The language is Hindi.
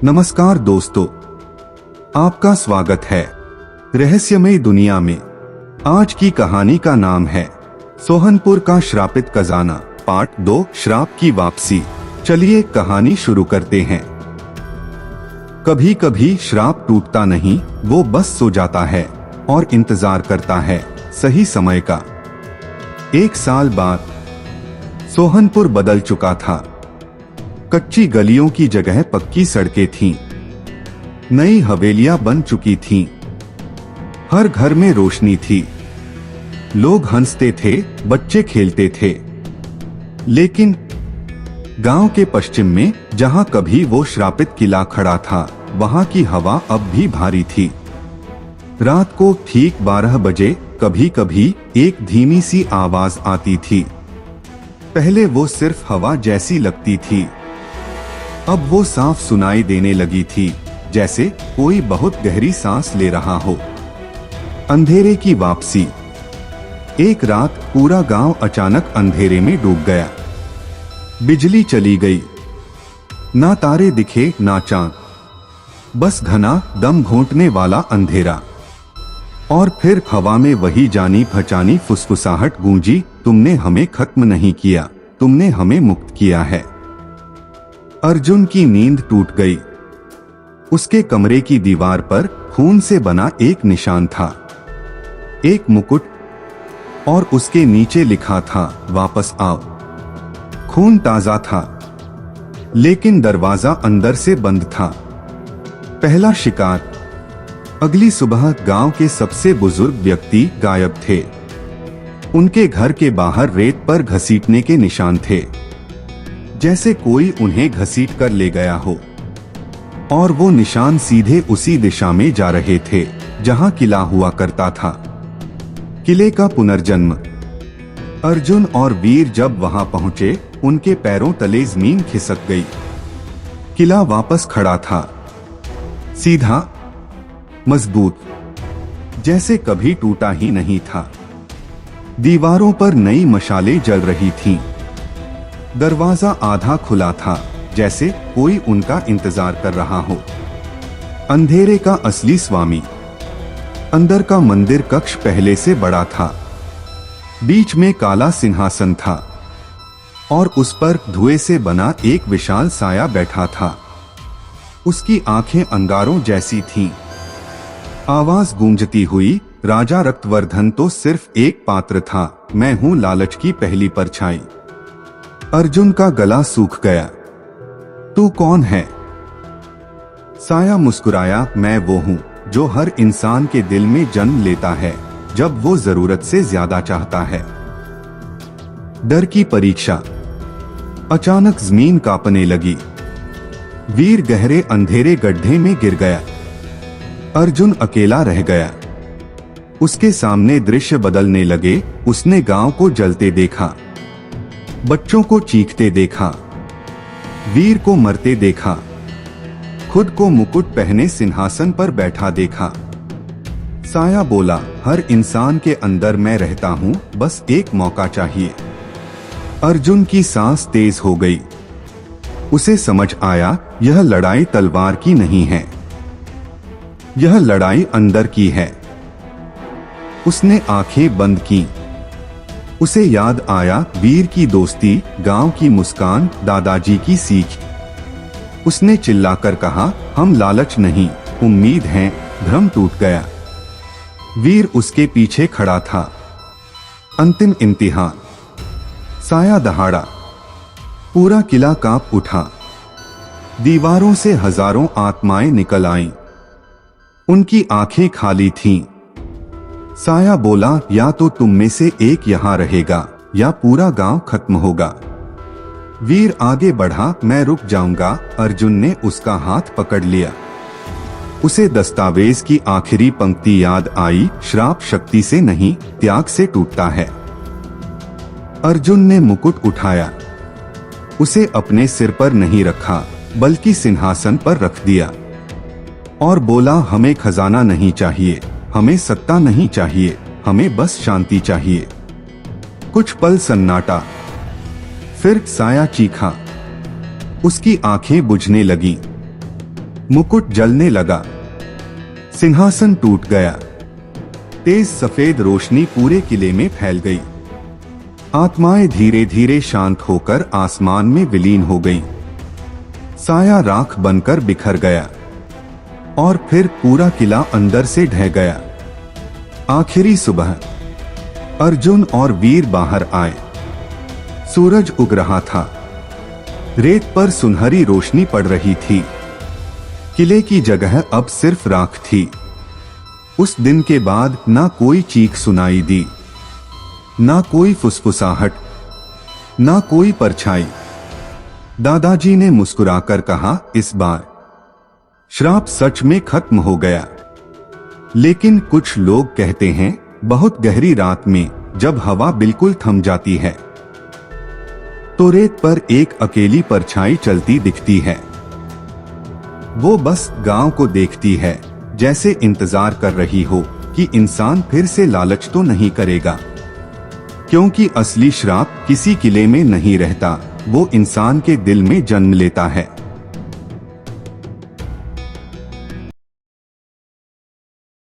नमस्कार दोस्तों, आपका स्वागत है रहस्यमय दुनिया में। आज की कहानी का नाम है सोहनपुर का श्रापित खजाना, पार्ट 2, श्राप की वापसी। चलिए कहानी शुरू करते हैं। कभी कभी श्राप टूटता नहीं, वो बस सो जाता है और इंतजार करता है सही समय का। 1 साल बाद सोहनपुर बदल चुका था। कच्ची गलियों की जगह पक्की सड़कें थीं। नई हवेलियां बन चुकी थीं। हर घर में रोशनी थी। लोग हंसते थे, बच्चे खेलते थे। लेकिन गांव के पश्चिम में, जहां कभी वो श्रापित किला खड़ा था, वहां की हवा अब भी भारी थी। रात को ठीक 12 बजे कभी कभी एक धीमी सी आवाज आती थी। पहले वो सिर्फ हवा जैसी लगती थी, अब वो साफ सुनाई देने लगी थी, जैसे कोई बहुत गहरी सांस ले रहा हो। अंधेरे की वापसी। एक रात पूरा गांव अचानक अंधेरे में डूब गया। बिजली चली गई। ना तारे दिखे, ना चांद, बस घना दम घोंटने वाला अंधेरा। और फिर हवा में वही जानी पहचानी फुसफुसाहट गूंजी, तुमने हमें खत्म नहीं किया, तुमने हमें मुक्त किया है। अर्जुन की नींद टूट गई। उसके कमरे की दीवार पर खून से बना एक निशान था, एक मुकुट, और उसके नीचे लिखा था, वापस आओ। खून ताजा था, लेकिन दरवाजा अंदर से बंद था। पहला शिकार। अगली सुबह गांव के सबसे बुजुर्ग व्यक्ति गायब थे। उनके घर के बाहर रेत पर घसीटने के निशान थे, जैसे कोई उन्हें घसीट कर ले गया हो। और वो निशान सीधे उसी दिशा में जा रहे थे जहां किला हुआ करता था। किले का पुनर्जन्म। अर्जुन और वीर जब वहां पहुंचे, उनके पैरों तले जमीन खिसक गई। किला वापस खड़ा था, सीधा, मजबूत, जैसे कभी टूटा ही नहीं था। दीवारों पर नई मशालें जल रही थीं। दरवाजा आधा खुला था, जैसे कोई उनका इंतजार कर रहा हो। अंधेरे का असली स्वामी। अंदर का मंदिर कक्ष पहले से बड़ा था। बीच में काला सिंहासन था और उस पर धुएं से बना एक विशाल साया बैठा था। उसकी आंखें अंगारों जैसी थीं। आवाज गूंजती हुई, राजा रक्तवर्धन तो सिर्फ एक पात्र था, मैं हूं लालच की पहली परछाई। अर्जुन का गला सूख गया। तू कौन है? साया मुस्कुराया, मैं वो हूं जो हर इंसान के दिल में जन्म लेता है जब वो जरूरत से ज्यादा चाहता है। डर की परीक्षा। अचानक जमीन कांपने लगी। वीर गहरे अंधेरे गड्ढे में गिर गया। अर्जुन अकेला रह गया। उसके सामने दृश्य बदलने लगे। उसने गांव को जलते देखा, बच्चों को चीखते देखा, वीर को मरते देखा, खुद को मुकुट पहने सिंहासन पर बैठा देखा। साया बोला, हर इंसान के अंदर मैं रहता हूं, बस एक मौका चाहिए। अर्जुन की सांस तेज हो गई। उसे समझ आया, यह लड़ाई तलवार की नहीं है, यह लड़ाई अंदर की है। उसने आंखें बंद की। उसे याद आया, वीर की दोस्ती, गांव की मुस्कान, दादाजी की सीख। उसने चिल्लाकर कहा, हम लालच नहीं, उम्मीद हैं। भ्रम टूट गया। वीर उसके पीछे खड़ा था। अंतिम इम्तिहान। साया दहाड़ा। पूरा किला कांप उठा। दीवारों से हजारों आत्माएं निकल आईं। उनकी आंखें खाली थीं। साया बोला, या तो तुम में से एक यहां रहेगा या पूरा गांव खत्म होगा। वीर आगे बढ़ा, मैं रुक जाऊंगा। अर्जुन ने उसका हाथ पकड़ लिया। उसे दस्तावेज की आखिरी पंक्ति याद आई, श्राप शक्ति से नहीं, त्याग से टूटता है। अर्जुन ने मुकुट उठाया। उसे अपने सिर पर नहीं रखा, बल्कि सिंहासन पर रख दिया और बोला, हमें खजाना नहीं चाहिए, हमें सत्ता नहीं चाहिए, हमें बस शांति चाहिए। कुछ पल सन्नाटा, फिर साया चीखा। उसकी आंखें बुझने लगीं। मुकुट जलने लगा, सिंहासन टूट गया, तेज सफेद रोशनी पूरे किले में फैल गई। आत्माएं धीरे धीरे शांत होकर आसमान में विलीन हो गईं। साया राख बनकर बिखर गया और फिर पूरा किला अंदर से ढह गया। आखिरी सुबह अर्जुन और वीर बाहर आए। सूरज उग रहा था, रेत पर सुनहरी रोशनी पड़ रही थी। किले की जगह अब सिर्फ राख थी। उस दिन के बाद ना कोई चीख सुनाई दी, ना कोई फुसफुसाहट, ना कोई परछाई। दादाजी ने मुस्कुराकर कहा, इस बार श्राप सच में खत्म हो गया। लेकिन कुछ लोग कहते हैं बहुत गहरी रात में जब हवा बिल्कुल थम जाती है तो रेत पर एक अकेली परछाई चलती दिखती है। वो बस गांव को देखती है, जैसे इंतजार कर रही हो कि इंसान फिर से लालच तो नहीं करेगा। क्योंकि असली श्राप किसी किले में नहीं रहता, वो इंसान के दिल में जन्म लेता है।